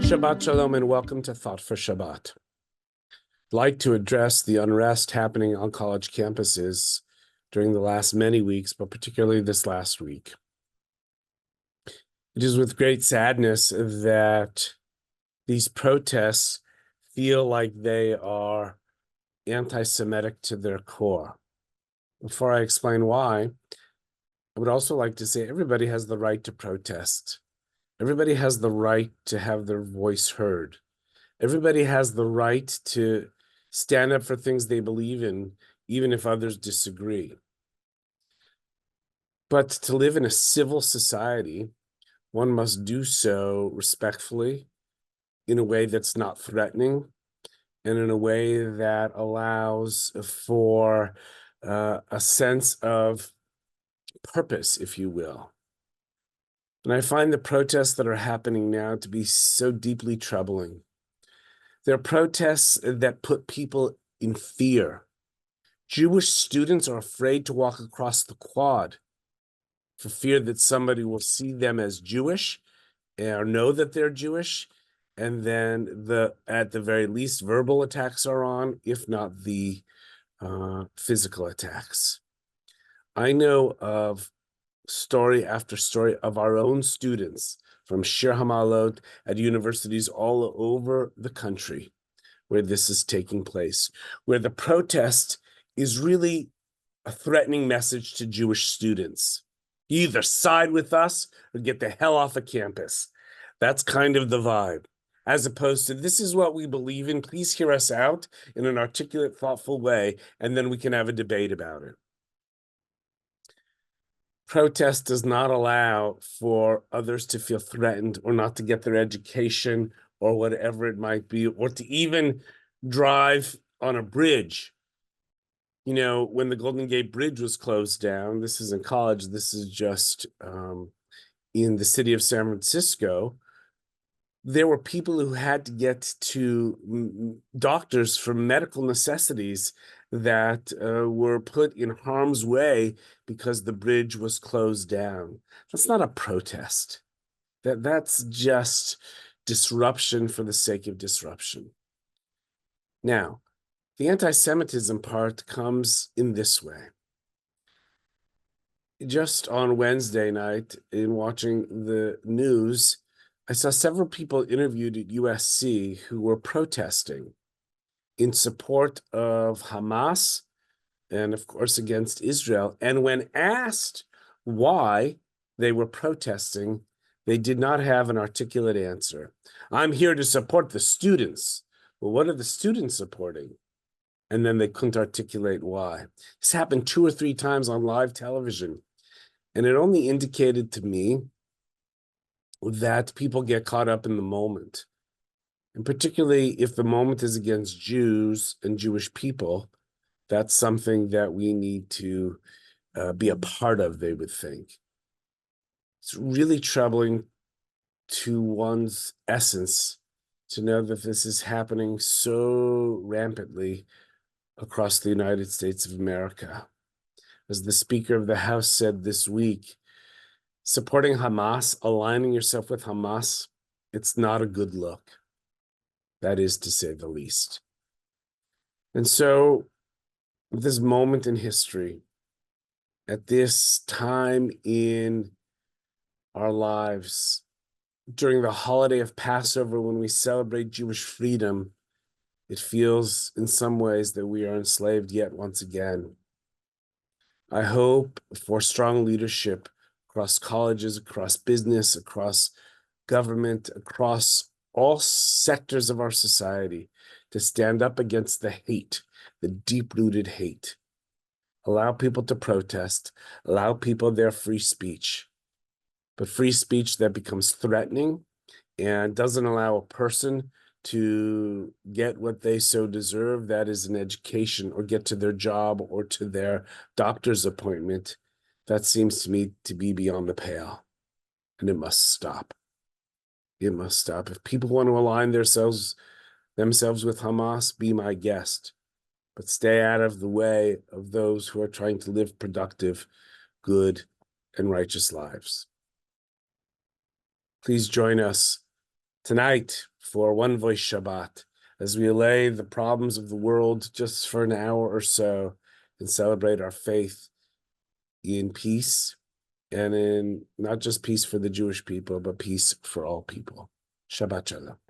Shabbat Shalom and welcome to Thought for Shabbat. I'd like to address the unrest happening on college campuses during the last many weeks, but particularly this last week. It is with great sadness that these protests feel like they are anti-Semitic to their core. Before I explain why, I would also like to say everybody has the right to protest. Everybody has the right to have their voice heard. Everybody has the right to stand up for things they believe in, even if others disagree. But to live in a civil society, one must do so respectfully, in a way that's not threatening, and in a way that allows for a sense of purpose, if you will. And I find the protests that are happening now to be so deeply troubling. They're protests that put people in fear. Jewish students are afraid to walk across the quad for fear that somebody will see them as Jewish or know that they're Jewish. And then at the very least, verbal attacks are on, if not the physical attacks. I know of story after story of our own students from Shir Hamalot at universities all over the country where this is taking place, where the protest is really a threatening message to Jewish students. You either side with us or get the hell off of campus. That's kind of the vibe, as opposed to this is what we believe in. Please hear us out in an articulate, thoughtful way, and then we can have a debate about it. Protest does not allow for others to feel threatened or not to get their education or whatever it might be, or to even drive on a bridge. You know, when the Golden Gate Bridge was closed down, this is in college, this is just in the city of San Francisco, there were people who had to get to doctors for medical necessities that were put in harm's way because the bridge was closed down. That's not a protest. That's just disruption for the sake of disruption. Now, the anti-Semitism part comes in this way. Just on Wednesday night, in watching the news, I saw several people interviewed at USC who were protesting in support of Hamas and, of course, against Israel. And when asked why they were protesting, they did not have an articulate answer. I'm here to support the students. Well, what are the students supporting? And then they couldn't articulate why. This happened 2 or 3 times on live television. And it only indicated to me that people get caught up in the moment. And particularly if the moment is against Jews and Jewish people, that's something that we need to be a part of, they would think. It's really troubling to one's essence to know that this is happening so rampantly across the United States of America. As the Speaker of the House said this week, supporting Hamas, aligning yourself with Hamas, it's not a good look. That is to say the least. And so, at this moment in history, at this time in our lives, during the holiday of Passover, when we celebrate Jewish freedom, it feels in some ways that we are enslaved yet once again. I hope for strong leadership across colleges, across business, across government, across all sectors of our society to stand up against the hate, the deep-rooted hate. Allow people to protest, allow people their free speech. But free speech that becomes threatening and doesn't allow a person to get what they so deserve, that is an education, or get to their job or to their doctor's appointment, that seems to me to be beyond the pale. And it must stop. It must stop. If people want to align themselves with Hamas, be my guest. But stay out of the way of those who are trying to live productive, good, and righteous lives. Please join us tonight for One Voice Shabbat, as we allay the problems of the world just for an hour or so and celebrate our faith in peace, and in not just peace for the Jewish people, but peace for all people. Shabbat Shalom.